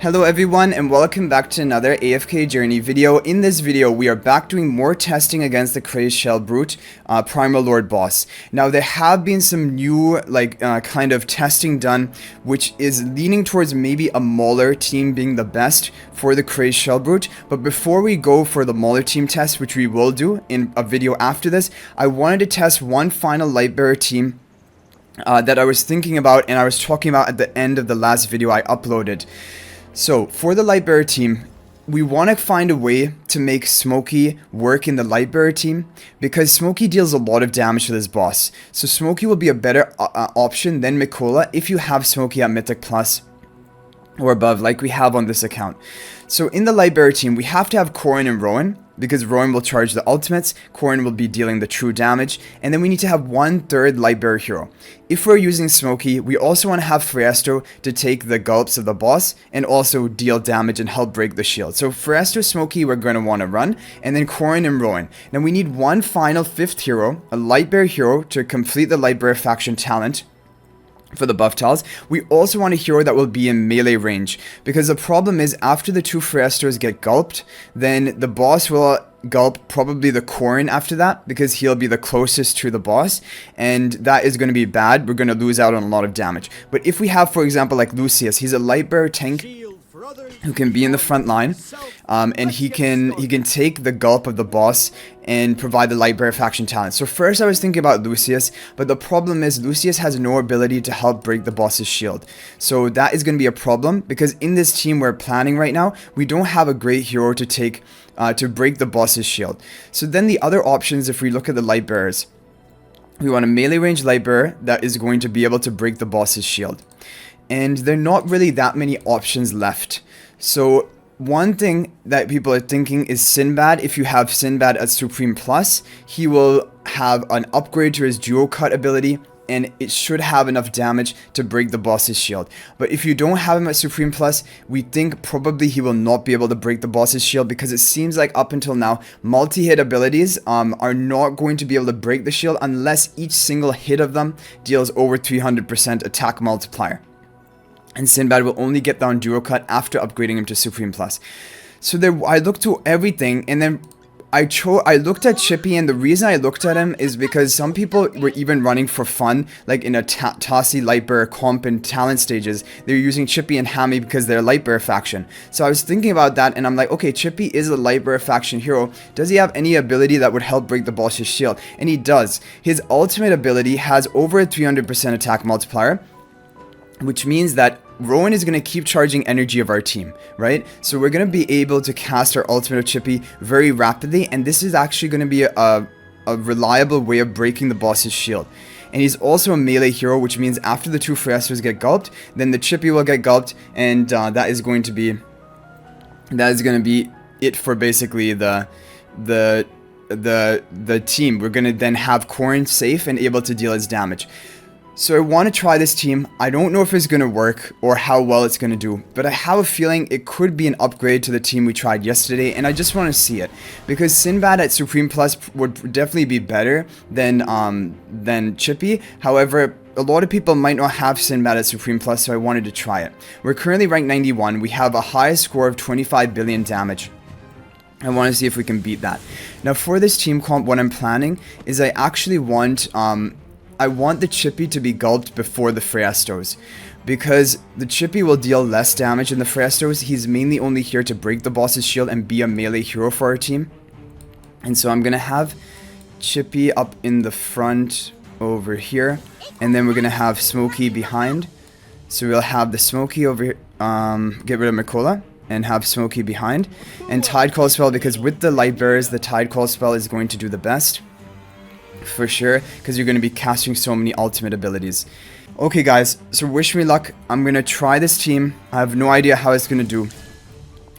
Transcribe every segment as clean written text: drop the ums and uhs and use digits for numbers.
Hello everyone and welcome back to another AFK journey video. In this video we are back doing more testing against the Crazed Shellbrute Primal Lord boss. Now there have been some new kind of testing done which is leaning towards maybe a Mauler team being the best for the Crazed Shellbrute. But before we go for the Mauler team test, which we will do in a video after this, I wanted to test one final Lightbearer team that I was thinking about and I was talking about at the end of the last video I uploaded. So, for the Lightbearer team, we want to find a way to make Smokey work in the Lightbearer team because Smokey deals a lot of damage to this boss. So Smokey will be a better option than Mikola if you have Smokey at Mythic Plus or above like we have on this account. So in the Lightbearer team, we have to have Korin and Rowan because Rowan will charge the ultimates, Korin will be dealing the true damage, and then we need to have 1/3 Lightbearer hero. If we're using Smokey, we also want to have Freesto to take the gulps of the boss and also deal damage and help break the shield. So Freesto, Smokey, we're going to want to run, and then Korin and Rowan. Now we need one final 5th hero, a Lightbearer hero to complete the Lightbearer faction talent. For the buff tiles, we also want a hero that will be in melee range, because the problem is after the two Freestos get gulped, then the boss will gulp probably the Korin after that, because he'll be the closest to the boss, and that is going to be bad. We're going to lose out on a lot of damage. But if we have, for example, like Lucius, he's a Lightbearer tank who can be in the front line, and he can take the gulp of the boss and provide the Lightbearer faction talent. So first I was thinking about Lucius, but the problem is Lucius has no ability to help break the boss's shield. So that is going to be a problem because in this team we're planning right now, we don't have a great hero to take to break the boss's shield. So then the other options, if we look at the Lightbearers, we want a melee range Lightbearer that is going to be able to break the boss's shield. And there are not really that many options left. So one thing that people are thinking is Sinbad. If you have Sinbad at Supreme Plus, he will have an upgrade to his duo cut ability and it should have enough damage to break the boss's shield. But if you don't have him at Supreme Plus, we think probably he will not be able to break the boss's shield because it seems like up until now, multi-hit abilities are not going to be able to break the shield unless each single hit of them deals over 300% attack multiplier. And Sinbad will only get down duo cut after upgrading him to Supreme Plus. So there, I looked to everything, and then I looked at Chippy, and the reason I looked at him is because some people were even running for fun, like in a Tassi Lightbearer comp and talent stages. They're using Chippy and Hammy because they're a Lightbearer faction. So I was thinking about that, and I'm like, okay, Chippy is a Lightbearer faction hero. Does he have any ability that would help break the boss's shield? And he does. His ultimate ability has over a 300% attack multiplier, which means that Rowan is going to keep charging energy of our team, right? So we're going to be able to cast our ultimate of Chippy very rapidly, and this is actually going to be a reliable way of breaking the boss's shield. And he's also a melee hero, which means after the two Freestos get gulped, then the Chippy will get gulped, and that is going to be it for basically the team. We're going to then have Korin safe and able to deal his damage. So I want to try this team. I don't know if it's going to work or how well it's going to do, but I have a feeling it could be an upgrade to the team we tried yesterday, and I just want to see it. Because Sinbad at Supreme Plus would definitely be better than Chippy. However, a lot of people might not have Sinbad at Supreme Plus, so I wanted to try it. We're currently ranked 91. We have a highest score of 25 billion damage. I want to see if we can beat that. Now for this team comp, what I'm planning is I actually want I want the Chippy to be gulped before the Freestos, because the Chippy will deal less damage than the Freestos. He's mainly only here to break the boss's shield and be a melee hero for our team. And so I'm going to have Chippy up in the front over here, and then we're going to have Smokey behind. So we'll have the Smokey over here, get rid of Mikola, and have Smokey behind. And Tide Call Spell, because with the Lightbearers, the Tide Call Spell is going to do the best. For sure, because you're going to be casting so many ultimate abilities. Okay guys, so wish me luck. I'm going to try this team. I have no idea how it's going to do,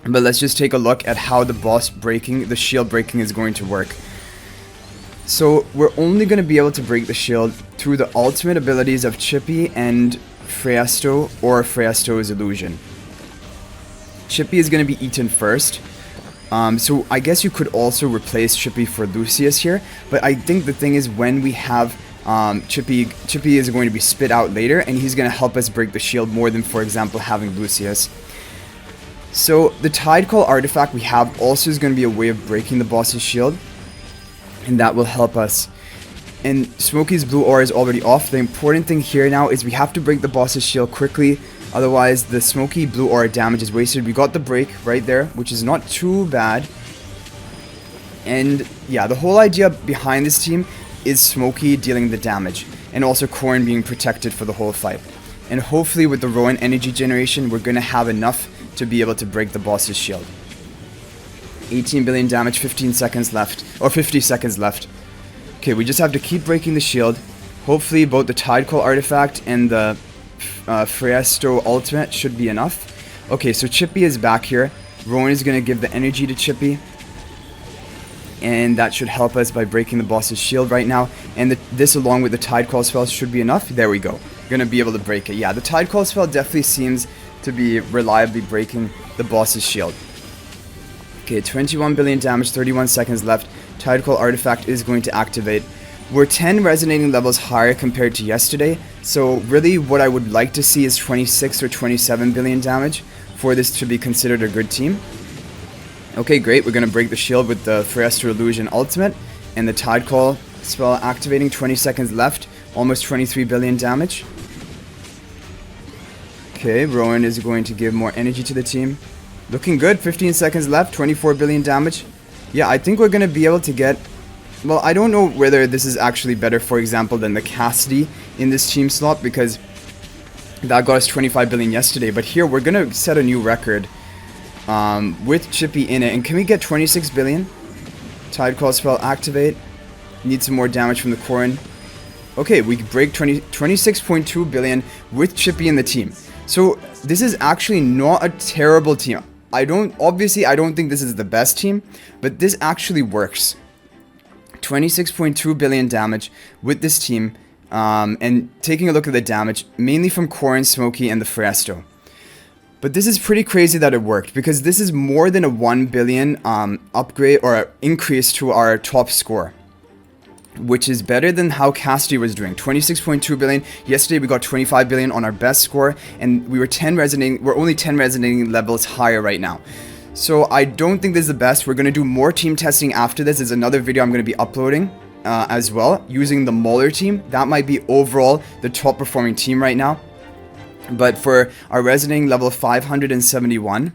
but let's just take a look at how the shield breaking is going to work. So we're only going to be able to break the shield through the ultimate abilities of Chippy and Freesto or Freesto's illusion. Chippy is going to be eaten first. So I guess you could also replace Chippy for Lucius here, but I think the thing is when we have Chippy is going to be spit out later, and he's going to help us break the shield more than, for example, having Lucius. So the Tide Call artifact we have also is going to be a way of breaking the boss's shield, and that will help us. And Smokey's blue aura is already off. The important thing here now is we have to break the boss's shield quickly, otherwise the Smokey blue aura damage is wasted. We got the break right there, which is not too bad. And yeah, the whole idea behind this team is Smokey dealing the damage, and also Korin being protected for the whole fight. And hopefully with the Rowan energy generation, we're going to have enough to be able to break the boss's shield. 18 billion damage, 15 seconds left, or 50 seconds left. Okay, we just have to keep breaking the shield. Hopefully both the Tide Call artifact and the Friesto ultimate should be enough. Okay, so Chippy is back here. Rowan is going to give the energy to Chippy, and that should help us by breaking the boss's shield right now. And this along with the Tide Call spell should be enough. There we go. Gonna be able to break it. Yeah, the Tide Call spell definitely seems to be reliably breaking the boss's shield. Okay, 21 billion damage, 31 seconds left. Tide Call artifact is going to activate. We're 10 resonating levels higher compared to yesterday, so really what I would like to see is 26 or 27 billion damage for this to be considered a good team. Okay, great. We're going to break the shield with the Friesto Illusion ultimate and the Tide Call spell activating. 20 seconds left, almost 23 billion damage. Okay, Rowan is going to give more energy to the team. Looking good, 15 seconds left, 24 billion damage. Yeah, I think we're going to be able to get... Well, I don't know whether this is actually better, for example, than the Cassidy in this team slot, because that got us 25 billion yesterday. But here, we're going to set a new record with Chippy in it. And can we get 26 billion? Tide Call spell activate. Need some more damage from the Korin. Okay, we break 26.2 billion with Chippy in the team. So this is actually not a terrible team. Obviously I don't think this is the best team, but this actually works. 26.2 billion damage with this team, and taking a look at the damage, mainly from Korin, Smokey, and the Friesto. But this is pretty crazy that it worked, because this is more than a 1 billion upgrade or increase to our top score, which is better than how Cassidy was doing. 26.2 billion. Yesterday we got 25 billion on our best score, and we're only 10 resonating levels higher right now. So I don't think this is the best. We're going to do more team testing after this. There's another video I'm going to be uploading as well, using the Mauler team. That might be overall the top performing team right now. But for our resonating level 571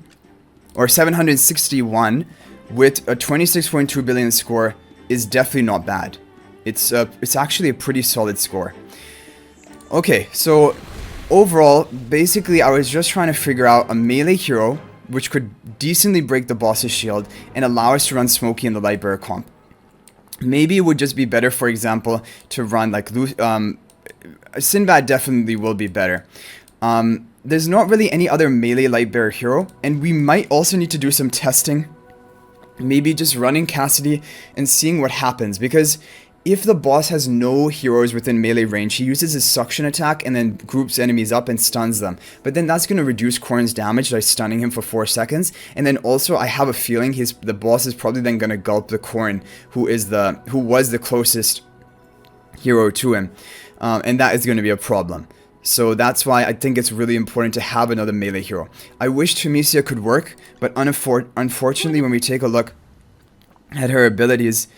or 761 with a 26.2 billion score is definitely not bad. It's actually a pretty solid score. Okay, so overall, basically I was just trying to figure out a melee hero which could decently break the boss's shield and allow us to run Smokey in the Lightbearer comp. Maybe it would just be better, for example, to run like Sinbad definitely will be better. There's not really any other melee Lightbearer hero, and we might also need to do some testing. Maybe just running Cassidy and seeing what happens, because if the boss has no heroes within melee range, he uses his suction attack and then groups enemies up and stuns them. But then that's going to reduce Korin's damage by stunning him for 4 seconds. And then also, I have a feeling the boss is probably then going to gulp the Korin, who was the closest hero to him. And that is going to be a problem. So that's why I think it's really important to have another melee hero. I wish Tunisia could work, but unfortunately, when we take a look at her abilities,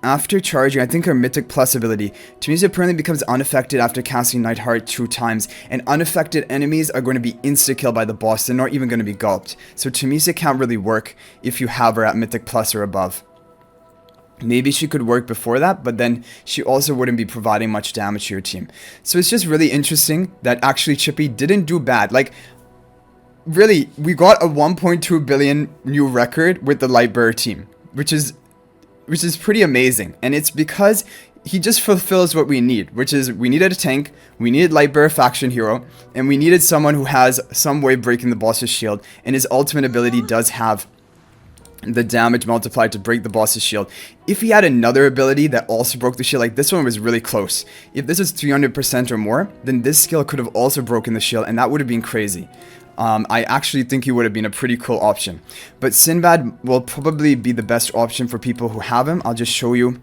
after charging, I think her Mythic Plus ability, Tunisia apparently becomes unaffected after casting Nightheart 2 times, and unaffected enemies are going to be insta-killed by the boss. They're not even going to be gulped. So Tunisia can't really work if you have her at Mythic Plus or above. Maybe she could work before that, but then she also wouldn't be providing much damage to your team. So it's just really interesting that actually Chippy didn't do bad. Like, really, we got a 1.2 billion new record with the Lightbearer team, which is pretty amazing. And it's because he just fulfills what we need, which is we needed a tank, we needed Lightbearer faction hero, and we needed someone who has some way of breaking the boss's shield, and his ultimate ability does have the damage multiplied to break the boss's shield. If he had another ability that also broke the shield, like this one was really close. If this is 300% or more, then this skill could have also broken the shield, and that would have been crazy. I actually think he would have been a pretty cool option. But Sinbad will probably be the best option for people who have him. I'll just show you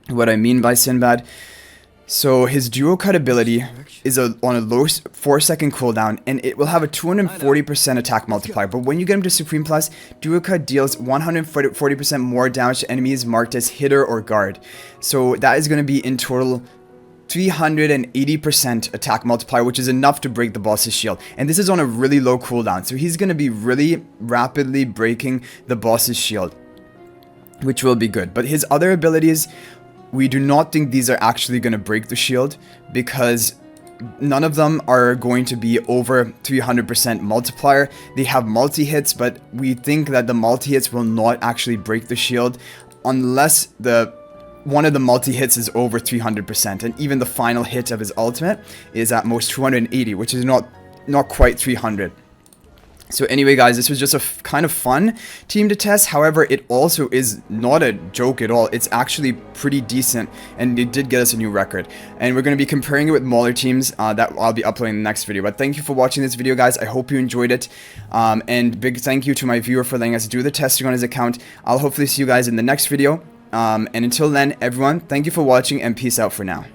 what I mean by Sinbad. So his duo cut ability is on a low 4-second cooldown, and it will have a 240% attack multiplier. But when you get him to Supreme Plus, duo cut deals 140% more damage to enemies marked as hitter or guard. So that is going to be in total 380% attack multiplier, which is enough to break the boss's shield. And this is on a really low cooldown, so he's going to be really rapidly breaking the boss's shield, which will be good. But his other abilities, we do not think these are actually going to break the shield, because none of them are going to be over 300% multiplier. They have multi-hits, but we think that the multi-hits will not actually break the shield unless one of the multi-hits is over 300%, and even the final hit of his ultimate is at most 280, which is not quite 300. So anyway, guys, this was just a kind of fun team to test. However, it also is not a joke at all. It's actually pretty decent, and it did get us a new record. And we're going to be comparing it with Mauler teams that I'll be uploading in the next video. But thank you for watching this video, guys. I hope you enjoyed it. And big thank you to my viewer for letting us do the testing on his account. I'll hopefully see you guys in the next video. And until then, everyone, thank you for watching, and peace out for now.